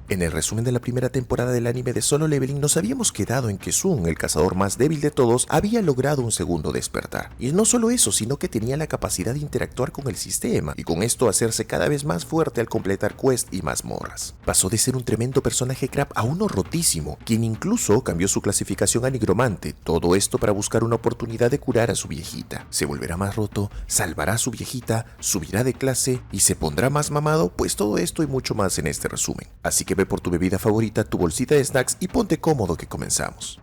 En el resumen de la primera temporada del anime de Solo Leveling nos habíamos quedado en que Sun, el cazador más débil de todos, había logrado un segundo despertar. Y no solo eso, sino que tenía la capacidad de interactuar con el sistema, y con esto hacerse cada vez más fuerte al completar quests y mazmorras. Pasó de ser un tremendo personaje crap a uno rotísimo, quien incluso cambió su clasificación a nigromante, todo esto para buscar una oportunidad de curar a su viejita. Se volverá más roto, salvará a su viejita, subirá de clase y se pondrá más mamado, pues todo esto y mucho más en este resumen. Así que ve por tu bebida favorita, tu bolsita de snacks y ponte cómodo que comenzamos.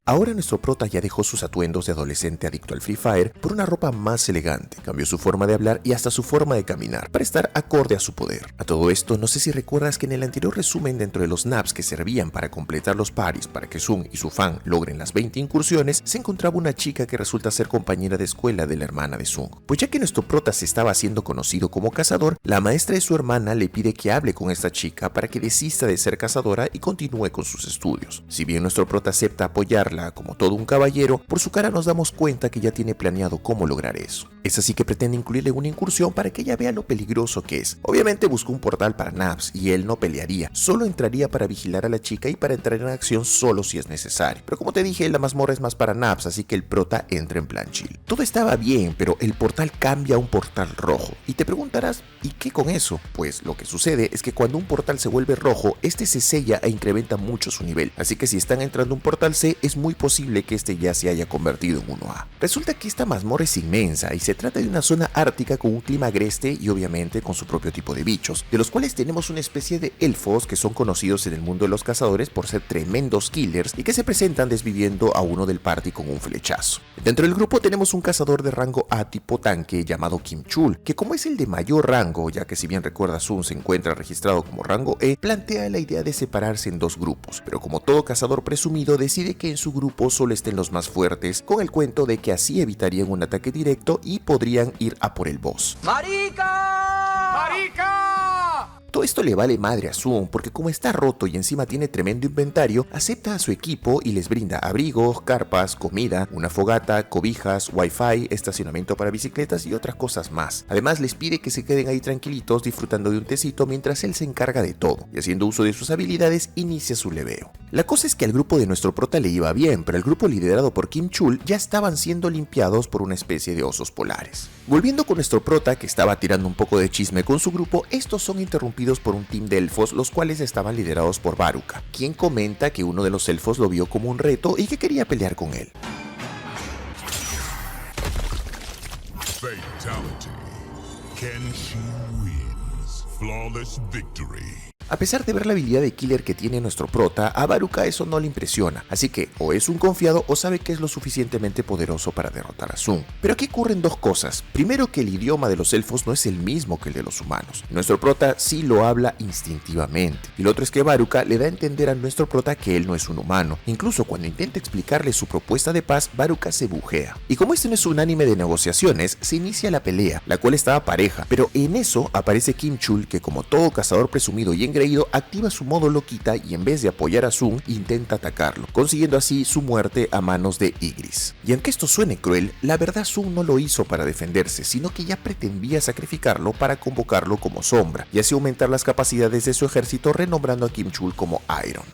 Ahora nuestro prota ya dejó sus atuendos de adolescente adicto al Free Fire por una ropa más elegante, cambió su forma de hablar y hasta su forma de caminar, para estar acorde a su poder. A todo esto, no sé si recuerdas que en el anterior resumen dentro de los naps que servían para completar los paris para que Sun y su fan logren las 20 incursiones, se encontraba una chica que resulta ser compañera de escuela de la hermana de Sun. Pues ya que nuestro prota se estaba haciendo conocido como cazador, la maestra de su hermana le pide que hable con esta chica para que desista de ser cazadora y continúe con sus estudios. Si bien nuestro prota acepta apoyarla como todo un caballero, por su cara nos damos cuenta que ya tiene planeado cómo lograr eso. Es así que pretende incluirle una incursión para que ella vea lo peligroso que es. Obviamente buscó un portal para naps y él no pelearía, solo entraría para vigilar a la chica y para entrar en acción solo si es necesario. Pero como te dije, la mazmorra es más para naps, así que el prota entra en plan chill. Todo estaba bien, pero el portal cambia a un portal rojo. Y te preguntarás, ¿y qué con eso? Pues lo que sucede es que cuando un portal se vuelve rojo, este se sella e incrementa mucho su nivel. Así que si están entrando a un portal C, es muy posible que este ya se haya convertido en 1A. Resulta que esta mazmorra es inmensa y se trata de una zona ártica con un clima agreste y obviamente con su propio tipo de bichos, de los cuales tenemos una especie de elfos que son conocidos en el mundo de los cazadores por ser tremendos killers y que se presentan desviviendo a uno del party con un flechazo. Dentro del grupo tenemos un cazador de rango A tipo tanque llamado Kim Chul, que como es el de mayor rango, ya que si bien recuerda Sun se encuentra registrado como rango E, plantea la idea de separarse en dos grupos, pero como todo cazador presumido decide que en su grupo solo estén los más fuertes, con el cuento de que así evitarían un ataque directo y podrían ir a por el boss. ¡Marica! ¡Marica! Todo esto le vale madre a Sun porque como está roto y encima tiene tremendo inventario, acepta a su equipo y les brinda abrigos, carpas, comida, una fogata, cobijas, wifi, estacionamiento para bicicletas y otras cosas más. Además les pide que se queden ahí tranquilitos disfrutando de un tecito mientras él se encarga de todo y haciendo uso de sus habilidades inicia su leveo. La cosa es que al grupo de nuestro prota le iba bien, pero el grupo liderado por Kim Chul ya estaban siendo limpiados por una especie de osos polares. Volviendo con nuestro prota que estaba tirando un poco de chisme con su grupo, estos son interrumpidos por un team de elfos, los cuales estaban liderados por Baruka, quien comenta que uno de los elfos lo vio como un reto y que quería pelear con él. Fatality. Kenshi wins. Flawless victory. A pesar de ver la habilidad de killer que tiene nuestro prota, a Baruka eso no le impresiona, así que o es un confiado o sabe que es lo suficientemente poderoso para derrotar a Sun. Pero aquí ocurren dos cosas. Primero, que el idioma de los elfos no es el mismo que el de los humanos. Nuestro prota sí lo habla instintivamente. Y lo otro es que Baruka le da a entender a nuestro prota que él no es un humano. Incluso cuando intenta explicarle su propuesta de paz, Baruka se bujea. Y como este no es un anime de negociaciones, se inicia la pelea, la cual estaba pareja. Pero en eso aparece Kim Chul, que como todo cazador presumido y engreído, activa su modo loquita y en vez de apoyar a Sun, intenta atacarlo, consiguiendo así su muerte a manos de Ygritte. Y aunque esto suene cruel, la verdad Sun no lo hizo para defenderse, sino que ya pretendía sacrificarlo para convocarlo como sombra, y así aumentar las capacidades de su ejército renombrando a Kim Chul como Iron.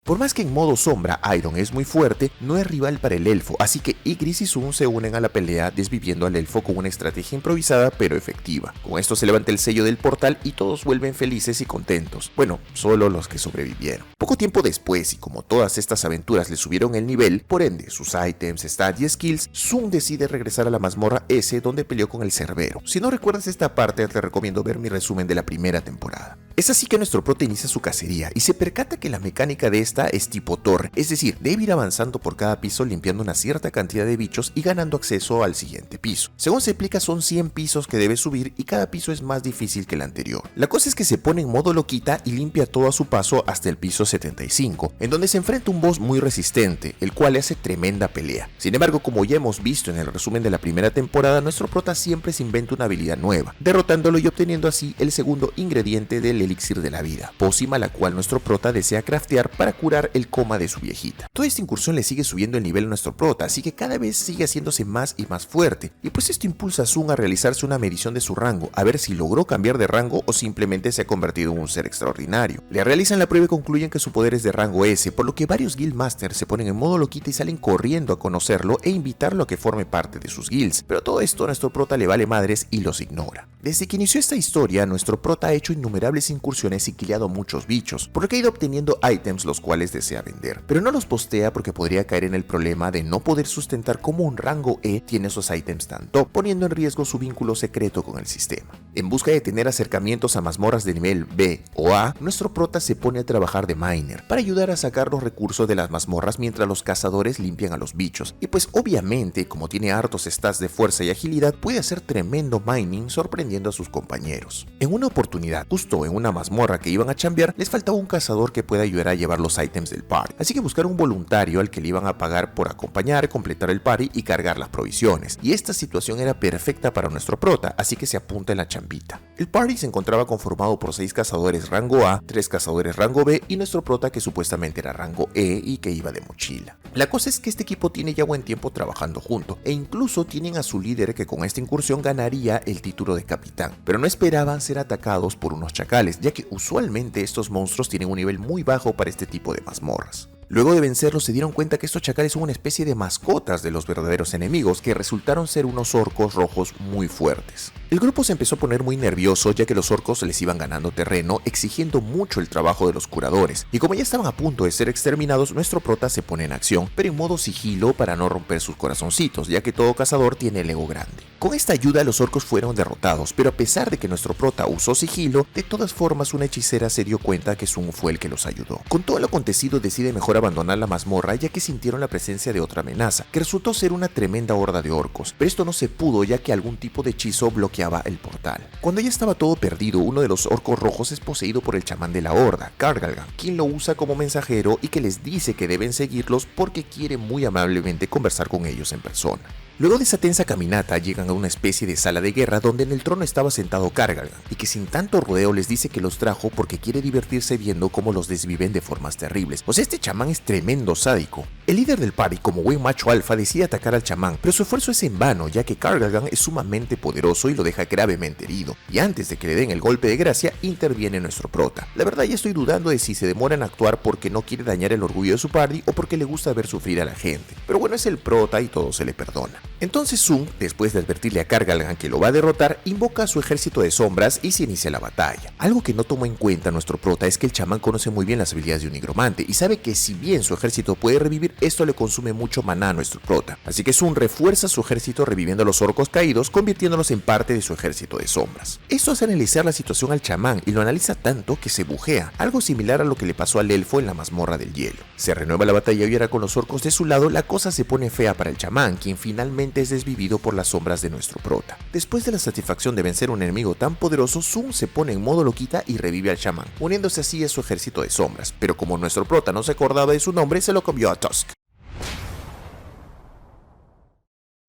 Por más que en modo sombra Iron es muy fuerte, no es rival para el elfo, así que Ygritte y Sun se unen a la pelea desviviendo al elfo con una estrategia improvisada pero efectiva. Con esto se levanta el sello del portal y todos vuelven felices y contentos. Bueno, solo los que sobrevivieron. Poco tiempo después, y como todas estas aventuras le subieron el nivel, por ende sus ítems, stats y skills, Sun decide regresar a la mazmorra S donde peleó con el Cerbero. Si no recuerdas esta parte, te recomiendo ver mi resumen de la primera temporada. Es así que nuestro prota inicia su cacería y se percata que la mecánica de esta prota es tipo torre, es decir, debe ir avanzando por cada piso limpiando una cierta cantidad de bichos y ganando acceso al siguiente piso. Según se explica, son 100 pisos que debe subir y cada piso es más difícil que el anterior. La cosa es que se pone en modo loquita y limpia todo a su paso hasta el piso 75, en donde se enfrenta a un boss muy resistente, el cual le hace tremenda pelea. Sin embargo, como ya hemos visto en el resumen de la primera temporada, nuestro prota siempre se inventa una habilidad nueva, derrotándolo y obteniendo así el segundo ingrediente del elixir de la vida, pócima la cual nuestro prota desea craftear para curar el coma de su viejita. Toda esta incursión le sigue subiendo el nivel a nuestro prota, así que cada vez sigue haciéndose más y más fuerte, y pues esto impulsa a Sun a realizarse una medición de su rango, a ver si logró cambiar de rango o simplemente se ha convertido en un ser extraordinario. Le realizan la prueba y concluyen que su poder es de rango S, por lo que varios guildmasters se ponen en modo loquita y salen corriendo a conocerlo e invitarlo a que forme parte de sus guilds, pero todo esto a nuestro prota le vale madres y los ignora. Desde que inició esta historia, nuestro prota ha hecho innumerables incursiones y criado muchos bichos, por lo que ha ido obteniendo ítems los cuales desea vender, pero no los postea porque podría caer en el problema de no poder sustentar cómo un rango E tiene esos ítems tan top, poniendo en riesgo su vínculo secreto con el sistema. En busca de tener acercamientos a mazmorras de nivel B o A, nuestro prota se pone a trabajar de miner para ayudar a sacar los recursos de las mazmorras mientras los cazadores limpian a los bichos, y pues obviamente como tiene hartos stats de fuerza y agilidad puede hacer tremendo mining sorprendiendo a sus compañeros. En una oportunidad, justo en una mazmorra que iban a chambear, les faltaba un cazador que pueda ayudar a llevar los ítems del party, así que buscaron un voluntario al que le iban a pagar por acompañar, completar el party y cargar las provisiones, y esta situación era perfecta para nuestro prota, así que se apunta en la chambita. El party se encontraba conformado por 6 cazadores rango A, 3 cazadores rango B y nuestro prota que supuestamente era rango E y que iba de mochila. La cosa es que este equipo tiene ya buen tiempo trabajando junto, e incluso tienen a su líder que con esta incursión ganaría el título de capitán, pero no esperaban ser atacados por unos chacales, ya que usualmente estos monstruos tienen un nivel muy bajo para este tipo de mazmorras. Luego de vencerlos se dieron cuenta que estos chacales son una especie de mascotas de los verdaderos enemigos, que resultaron ser unos orcos rojos muy fuertes. El grupo se empezó a poner muy nervioso ya que los orcos les iban ganando terreno, exigiendo mucho el trabajo de los curadores, y como ya estaban a punto de ser exterminados, nuestro prota se pone en acción, pero en modo sigilo para no romper sus corazoncitos, ya que todo cazador tiene el ego grande. Con esta ayuda los orcos fueron derrotados, pero a pesar de que nuestro prota usó sigilo, de todas formas una hechicera se dio cuenta que Sun fue el que los ayudó. Con todo lo acontecido decide mejor abandonar la mazmorra ya que sintieron la presencia de otra amenaza, que resultó ser una tremenda horda de orcos, pero esto no se pudo ya que algún tipo de hechizo bloqueaba el portal. Cuando ya estaba todo perdido, uno de los orcos rojos es poseído por el chamán de la horda, Kargalgan, quien lo usa como mensajero y que les dice que deben seguirlos porque quiere muy amablemente conversar con ellos en persona. Luego de esa tensa caminata llegan a una especie de sala de guerra donde en el trono estaba sentado Kargalgan y que sin tanto rodeo les dice que los trajo porque quiere divertirse viendo cómo los desviven de formas terribles. O sea, este chamán es tremendo sádico. El líder del party, como buen macho alfa, decide atacar al chamán, pero su esfuerzo es en vano ya que Kargalgan es sumamente poderoso y lo deja gravemente herido. Y antes de que le den el golpe de gracia, interviene nuestro prota. La verdad ya estoy dudando de si se demora en actuar porque no quiere dañar el orgullo de su party o porque le gusta ver sufrir a la gente. Pero bueno, es el prota y todo se le perdona. Entonces Sun, después de advertirle a Kargalgan que lo va a derrotar, invoca a su ejército de sombras y se inicia la batalla. Algo que no tomó en cuenta nuestro prota es que el chamán conoce muy bien las habilidades de un nigromante y sabe que si bien su ejército puede revivir, esto le consume mucho maná a nuestro prota. Así que Sun refuerza su ejército reviviendo a los orcos caídos, convirtiéndolos en parte de su ejército de sombras. Esto hace analizar la situación al chamán y lo analiza tanto que se bujea, algo similar a lo que le pasó al elfo en la mazmorra del hielo. Se renueva la batalla y ahora con los orcos de su lado, la cosa se pone fea para el chamán, quien finalmente es desvivido por las sombras de nuestro prota. Después de la satisfacción de vencer a un enemigo tan poderoso, Sun se pone en modo loquita y revive al chamán, uniéndose así a su ejército de sombras, pero como nuestro prota no se acordaba de su nombre, se lo cambió a Tusk.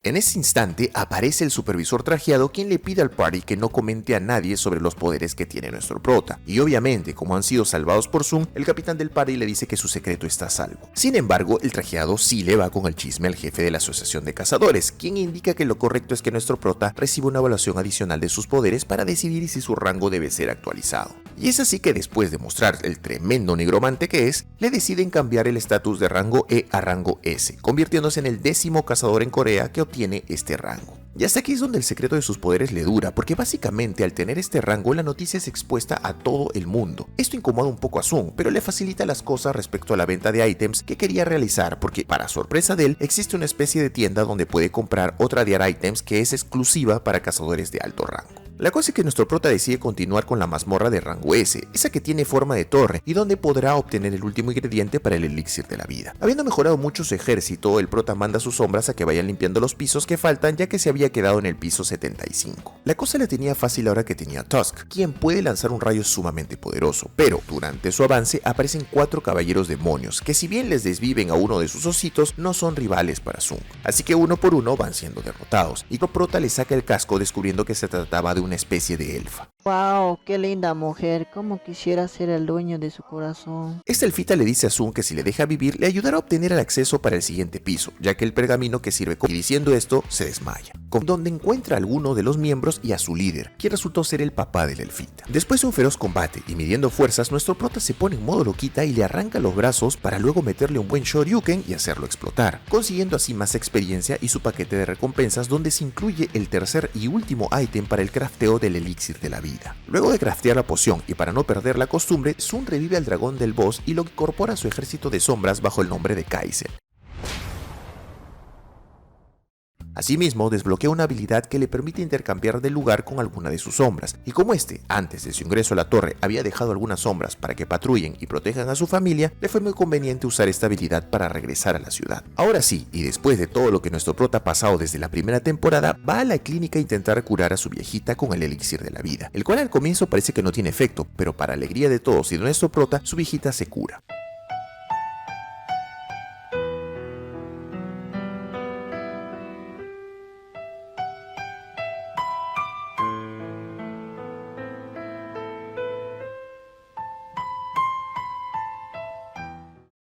En ese instante aparece el supervisor trajeado, quien le pide al party que no comente a nadie sobre los poderes que tiene nuestro prota, y obviamente como han sido salvados por Sun, el capitán del party le dice que su secreto está a salvo. Sin embargo, el trajeado sí le va con el chisme al jefe de la asociación de cazadores, quien indica que lo correcto es que nuestro prota reciba una evaluación adicional de sus poderes para decidir si su rango debe ser actualizado. Y es así que después de mostrar el tremendo nigromante que es, le deciden cambiar el estatus de rango E a rango S, convirtiéndose en el 10º cazador en Corea que obtiene este rango. Y hasta aquí es donde el secreto de sus poderes le dura, porque básicamente al tener este rango la noticia es expuesta a todo el mundo. Esto incomoda un poco a Sun, pero le facilita las cosas respecto a la venta de ítems que quería realizar, porque para sorpresa de él existe una especie de tienda donde puede comprar otra de ítems que es exclusiva para cazadores de alto rango. La cosa es que nuestro prota decide continuar con la mazmorra de rango S, esa que tiene forma de torre y donde podrá obtener el último ingrediente para el elixir de la vida. Habiendo mejorado mucho su ejército, el prota manda a sus sombras a que vayan limpiando los pisos que faltan, ya que se había quedado en el piso 75. La cosa la tenía fácil ahora que tenía Tusk, quien puede lanzar un rayo sumamente poderoso, pero durante su avance aparecen 4 caballeros demonios, que si bien les desviven a uno de sus ositos, no son rivales para Tsung. Así que uno por uno van siendo derrotados, y prota le saca el casco descubriendo que se trataba de una especie de elfa. Wow, qué linda mujer, cómo quisiera ser el dueño de su corazón. Esta elfita le dice a Tsung que si le deja vivir, le ayudará a obtener el acceso para el siguiente piso, ya que el pergamino que sirve y diciendo esto, se desmaya, con donde encuentra a alguno de los miembros y a su líder, quien resultó ser el papá de la elfita. Después de un feroz combate y midiendo fuerzas, nuestro prota se pone en modo loquita y le arranca los brazos para luego meterle un buen shoryuken y hacerlo explotar, consiguiendo así más experiencia y su paquete de recompensas, donde se incluye el tercer y último ítem para el crafteo del elixir de la vida. Luego de craftear la poción y para no perder la costumbre, Tsung revive al dragón del boss y lo incorpora a su ejército de sombras bajo el nombre de Kaizen. Asimismo, desbloquea una habilidad que le permite intercambiar de lugar con alguna de sus sombras, y como antes de su ingreso a la torre, había dejado algunas sombras para que patrullen y protejan a su familia, le fue muy conveniente usar esta habilidad para regresar a la ciudad. Ahora sí, y después de todo lo que nuestro prota ha pasado desde la primera temporada, va a la clínica a intentar curar a su viejita con el elixir de la vida, el cual al comienzo parece que no tiene efecto, pero para alegría de todos y de nuestro prota, su viejita se cura.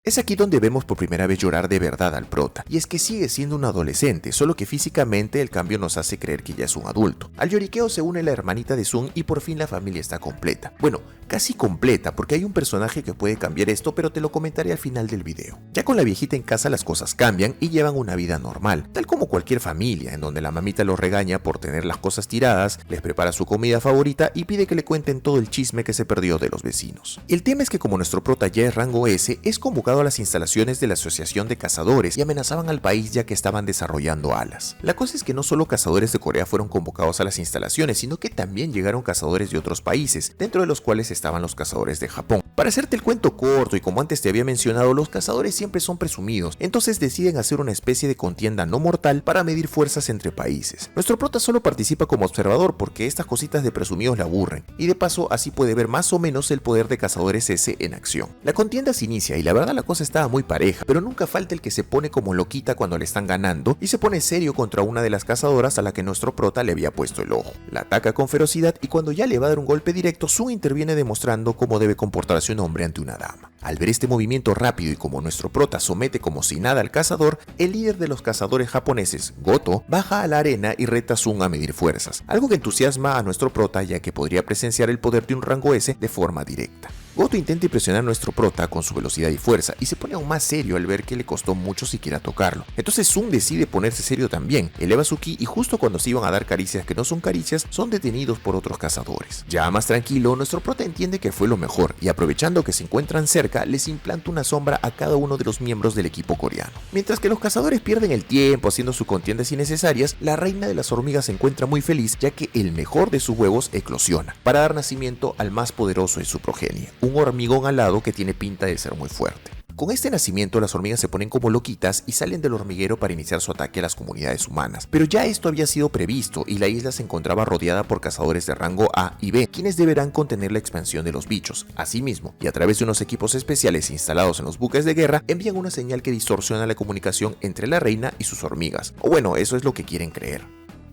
Es aquí donde vemos por primera vez llorar de verdad al prota, y es que sigue siendo un adolescente, solo que físicamente el cambio nos hace creer que ya es un adulto. Al lloriqueo se une la hermanita de Tsung y por fin la familia está completa. Bueno, casi completa, porque hay un personaje que puede cambiar esto, pero te lo comentaré al final del video. Ya con la viejita en casa las cosas cambian y llevan una vida normal, tal como cualquier familia, en donde la mamita los regaña por tener las cosas tiradas, les prepara su comida favorita y pide que le cuenten todo el chisme que se perdió de los vecinos. El tema es que como nuestro prota ya es rango S, es convocado a las instalaciones de la Asociación de Cazadores y amenazaban al país ya que estaban desarrollando alas. La cosa es que no solo cazadores de Corea fueron convocados a las instalaciones, sino que también llegaron cazadores de otros países, dentro de los cuales estaban los cazadores de Japón. Para hacerte el cuento corto y como antes te había mencionado, los cazadores siempre son presumidos, entonces deciden hacer una especie de contienda no mortal para medir fuerzas entre países. Nuestro prota solo participa como observador porque estas cositas de presumidos le aburren, y de paso así puede ver más o menos el poder de cazadores S en acción. La contienda se inicia y la verdad la cosa estaba muy pareja, pero nunca falta el que se pone como loquita cuando le están ganando y se pone serio contra una de las cazadoras a la que nuestro prota le había puesto el ojo. La ataca con ferocidad y cuando ya le va a dar un golpe directo, Tsung interviene demostrando cómo debe comportarse un hombre ante una dama. Al ver este movimiento rápido y como nuestro prota somete como si nada al cazador, el líder de los cazadores japoneses, Goto, baja a la arena y reta a Tsung a medir fuerzas, algo que entusiasma a nuestro prota ya que podría presenciar el poder de un rango S de forma directa. Goto intenta impresionar a nuestro prota con su velocidad y fuerza y se pone aún más serio al ver que le costó mucho siquiera tocarlo. Entonces Tsung decide ponerse serio también, eleva su ki y justo cuando se iban a dar caricias que no son caricias, son detenidos por otros cazadores. Ya más tranquilo, nuestro prota entiende que fue lo mejor y aprovechando que se encuentran cerca, les implanta una sombra a cada uno de los miembros del equipo coreano. Mientras que los cazadores pierden el tiempo haciendo sus contiendas innecesarias, la reina de las hormigas se encuentra muy feliz ya que el mejor de sus huevos eclosiona, para dar nacimiento al más poderoso de su progenie, un hormigón alado que tiene pinta de ser muy fuerte. Con este nacimiento las hormigas se ponen como loquitas y salen del hormiguero para iniciar su ataque a las comunidades humanas, pero ya esto había sido previsto y la isla se encontraba rodeada por cazadores de rango A y B, quienes deberán contener la expansión de los bichos. Asimismo, y a través de unos equipos especiales instalados en los buques de guerra, envían una señal que distorsiona la comunicación entre la reina y sus hormigas, o bueno, eso es lo que quieren creer.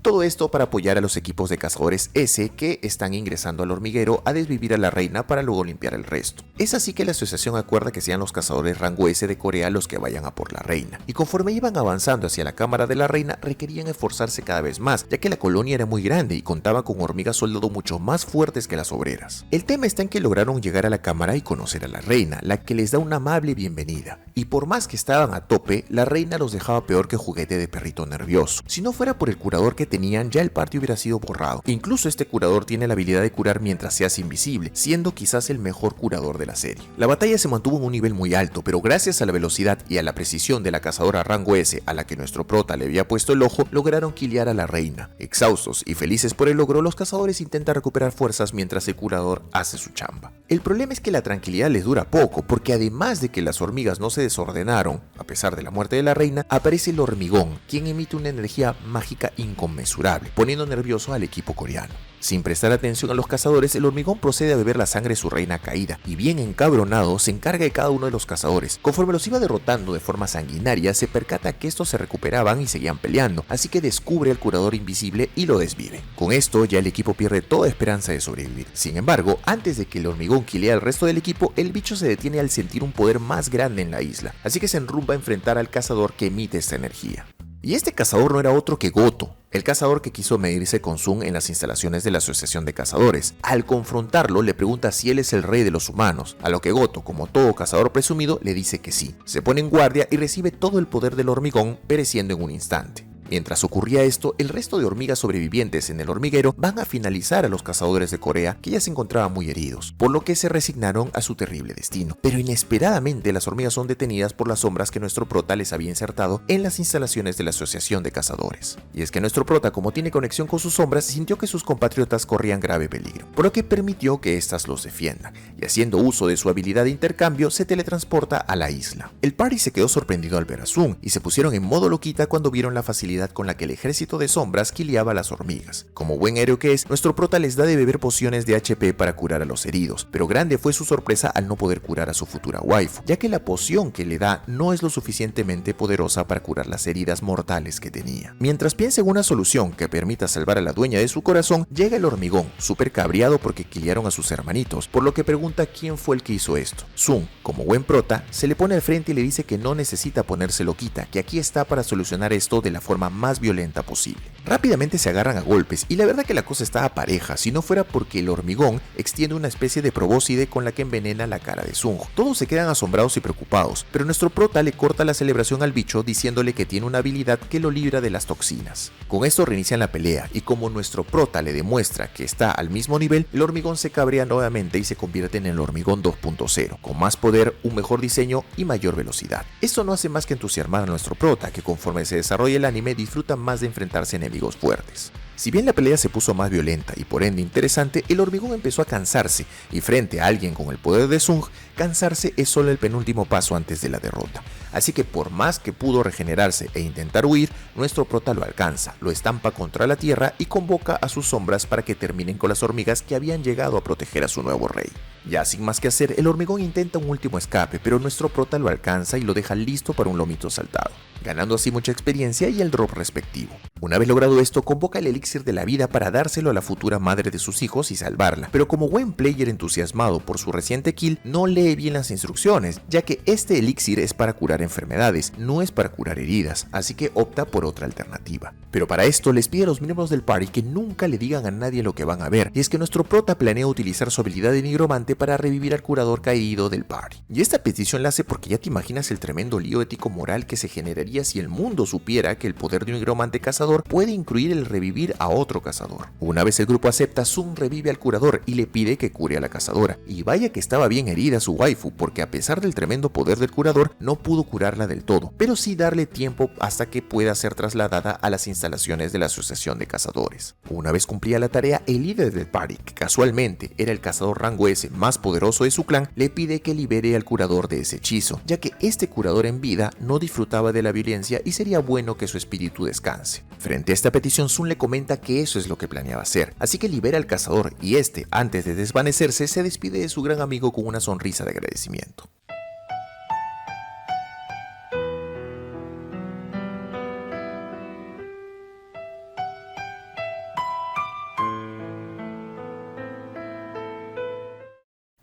Todo esto para apoyar a los equipos de cazadores S que están ingresando al hormiguero a desvivir a la reina para luego limpiar el resto. Es así que la asociación acuerda que sean los cazadores rango S de Corea los que vayan a por la reina. Y conforme iban avanzando hacia la cámara de la reina, requerían esforzarse cada vez más, ya que la colonia era muy grande y contaba con hormigas soldado mucho más fuertes que las obreras. El tema está en que lograron llegar a la cámara y conocer a la reina, la que les da una amable bienvenida. Y por más que estaban a tope, la reina los dejaba peor que juguete de perrito nervioso. Si no fuera por el curador que tenían, ya el party hubiera sido borrado. Incluso este curador tiene la habilidad de curar mientras se hace invisible, siendo quizás el mejor curador de la serie. La batalla se mantuvo en un nivel muy alto, pero gracias a la velocidad y a la precisión de la cazadora rango S a la que nuestro prota le había puesto el ojo, lograron killear a la reina. Exhaustos y felices por el logro, los cazadores intentan recuperar fuerzas mientras el curador hace su chamba. El problema es que la tranquilidad les dura poco, porque además de que las hormigas no se desordenaron, a pesar de la muerte de la reina, aparece el hormigón, quien emite una energía mágica inconmensurable, poniendo nervioso al equipo coreano. Sin prestar atención a los cazadores, el hormigón procede a beber la sangre de su reina caída, y bien encabronado se encarga de cada uno de los cazadores. Conforme los iba derrotando de forma sanguinaria, se percata que estos se recuperaban y seguían peleando, así que descubre al curador invisible y lo desvive. Con esto ya el equipo pierde toda esperanza de sobrevivir. Sin embargo, antes de que el hormigón kilea al resto del equipo, el bicho se detiene al sentir un poder más grande en la isla, así que se enrumba a enfrentar al cazador que emite esta energía. Y este cazador no era otro que Goto, el cazador que quiso medirse con Sun en las instalaciones de la Asociación de Cazadores. Al confrontarlo, le pregunta si él es el rey de los humanos, a lo que Goto, como todo cazador presumido, le dice que sí. Se pone en guardia y recibe todo el poder del hormigón, pereciendo en un instante. Mientras ocurría esto, el resto de hormigas sobrevivientes en el hormiguero van a finalizar a los cazadores de Corea, que ya se encontraban muy heridos, por lo que se resignaron a su terrible destino. Pero inesperadamente las hormigas son detenidas por las sombras que nuestro prota les había insertado en las instalaciones de la Asociación de Cazadores. Y es que nuestro prota, como tiene conexión con sus sombras, sintió que sus compatriotas corrían grave peligro, por lo que permitió que éstas los defiendan, y haciendo uso de su habilidad de intercambio, se teletransporta a la isla. El party se quedó sorprendido al ver a Sun, y se pusieron en modo loquita cuando vieron la facilidad con la que el ejército de sombras killeaba a las hormigas. Como buen héroe que es, nuestro prota les da de beber pociones de HP para curar a los heridos, pero grande fue su sorpresa al no poder curar a su futura waifu, ya que la poción que le da no es lo suficientemente poderosa para curar las heridas mortales que tenía. Mientras piensa en una solución que permita salvar a la dueña de su corazón, llega el hormigón, súper cabreado porque killearon a sus hermanitos, por lo que pregunta quién fue el que hizo esto. Sun, como buen prota, se le pone al frente y le dice que no necesita ponerse loquita, que aquí está para solucionar esto de la forma más violenta posible. Rápidamente se agarran a golpes y la verdad que la cosa estaba pareja, si no fuera porque el hormigón extiende una especie de probóscide con la que envenena la cara de Sung. Todos se quedan asombrados y preocupados, pero nuestro prota le corta la celebración al bicho diciéndole que tiene una habilidad que lo libra de las toxinas. Con esto reinician la pelea y como nuestro prota le demuestra que está al mismo nivel, el hormigón se cabrea nuevamente y se convierte en el hormigón 2.0, con más poder, un mejor diseño y mayor velocidad. Esto no hace más que entusiasmar a nuestro prota, que conforme se desarrolla el anime disfruta más de enfrentarse a enemigos fuertes. Si bien la pelea se puso más violenta y por ende interesante, el hormigón empezó a cansarse, y frente a alguien con el poder de Sung, cansarse es solo el penúltimo paso antes de la derrota. Así que por más que pudo regenerarse e intentar huir, nuestro prota lo alcanza, lo estampa contra la tierra y convoca a sus sombras para que terminen con las hormigas que habían llegado a proteger a su nuevo rey. Ya sin más que hacer, el hormigón intenta un último escape, pero nuestro prota lo alcanza y lo deja listo para un lomito saltado, ganando así mucha experiencia y el drop respectivo. Una vez logrado esto, convoca el elixir de la vida para dárselo a la futura madre de sus hijos y salvarla, pero como buen player entusiasmado por su reciente kill, no lee bien las instrucciones, ya que este elixir es para curar enfermedades, no es para curar heridas, así que opta por otra alternativa. Pero para esto les pide a los miembros del party que nunca le digan a nadie lo que van a ver, y es que nuestro prota planea utilizar su habilidad de nigromante para revivir al curador caído del party. Y esta petición la hace porque ya te imaginas el tremendo lío ético-moral que se generaría si el mundo supiera que el poder de un nigromante cazador puede incluir el revivir a otro cazador. Una vez el grupo acepta, Sun revive al curador y le pide que cure a la cazadora. Y vaya que estaba bien herida su waifu, porque a pesar del tremendo poder del curador, no pudo curarla del todo, pero sí darle tiempo hasta que pueda ser trasladada a las instalaciones de la Asociación de Cazadores. Una vez cumplida la tarea, el líder del party, que casualmente era el cazador rango S más poderoso de su clan, le pide que libere al curador de ese hechizo, ya que este curador en vida no disfrutaba de la violencia y sería bueno que su espíritu descanse. Frente a esta petición, Sun le comenta que eso es lo que planeaba hacer, así que libera al cazador y este, antes de desvanecerse, se despide de su gran amigo con una sonrisa de agradecimiento.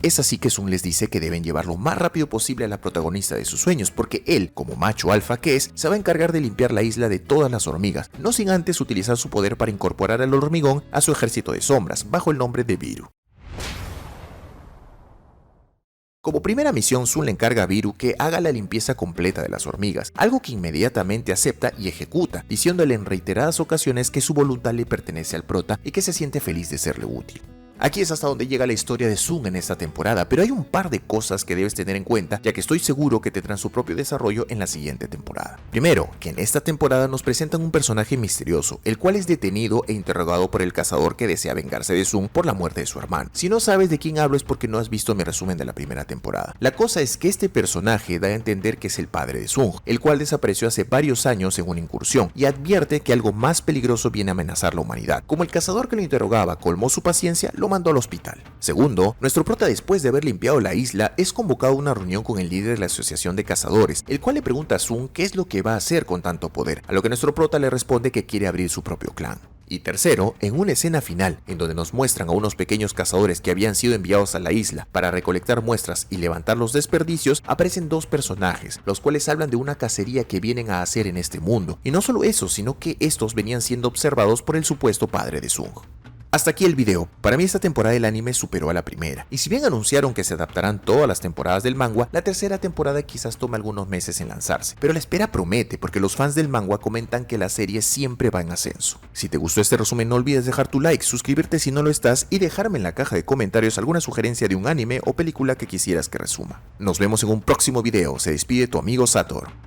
Es así que Sun les dice que deben llevar lo más rápido posible a la protagonista de sus sueños, porque él, como macho alfa que es, se va a encargar de limpiar la isla de todas las hormigas, no sin antes utilizar su poder para incorporar al hormigón a su ejército de sombras, bajo el nombre de Viru. Como primera misión, Sun le encarga a Viru que haga la limpieza completa de las hormigas, algo que inmediatamente acepta y ejecuta, diciéndole en reiteradas ocasiones que su voluntad le pertenece al prota y que se siente feliz de serle útil. Aquí es hasta donde llega la historia de Sun en esta temporada, pero hay un par de cosas que debes tener en cuenta, ya que estoy seguro que tendrán su propio desarrollo en la siguiente temporada. Primero, que en esta temporada nos presentan un personaje misterioso, el cual es detenido e interrogado por el cazador que desea vengarse de Sun por la muerte de su hermano. Si no sabes de quién hablo es porque no has visto mi resumen de la primera temporada. La cosa es que este personaje da a entender que es el padre de Sun, el cual desapareció hace varios años en una incursión, y advierte que algo más peligroso viene a amenazar la humanidad. Como el cazador que lo interrogaba colmó su paciencia, lo mandó al hospital. Segundo, nuestro prota, después de haber limpiado la isla, es convocado a una reunión con el líder de la asociación de cazadores, el cual le pregunta a Sun qué es lo que va a hacer con tanto poder, a lo que nuestro prota le responde que quiere abrir su propio clan. Y tercero, en una escena final, en donde nos muestran a unos pequeños cazadores que habían sido enviados a la isla para recolectar muestras y levantar los desperdicios, aparecen dos personajes, los cuales hablan de una cacería que vienen a hacer en este mundo. Y no solo eso, sino que estos venían siendo observados por el supuesto padre de Sun. Hasta aquí el video. Para mí esta temporada del anime superó a la primera, y si bien anunciaron que se adaptarán todas las temporadas del manga, la tercera temporada quizás tome algunos meses en lanzarse, pero la espera promete porque los fans del manga comentan que la serie siempre va en ascenso. Si te gustó este resumen no olvides dejar tu like, suscribirte si no lo estás y dejarme en la caja de comentarios alguna sugerencia de un anime o película que quisieras que resuma. Nos vemos en un próximo video, se despide tu amigo Sator.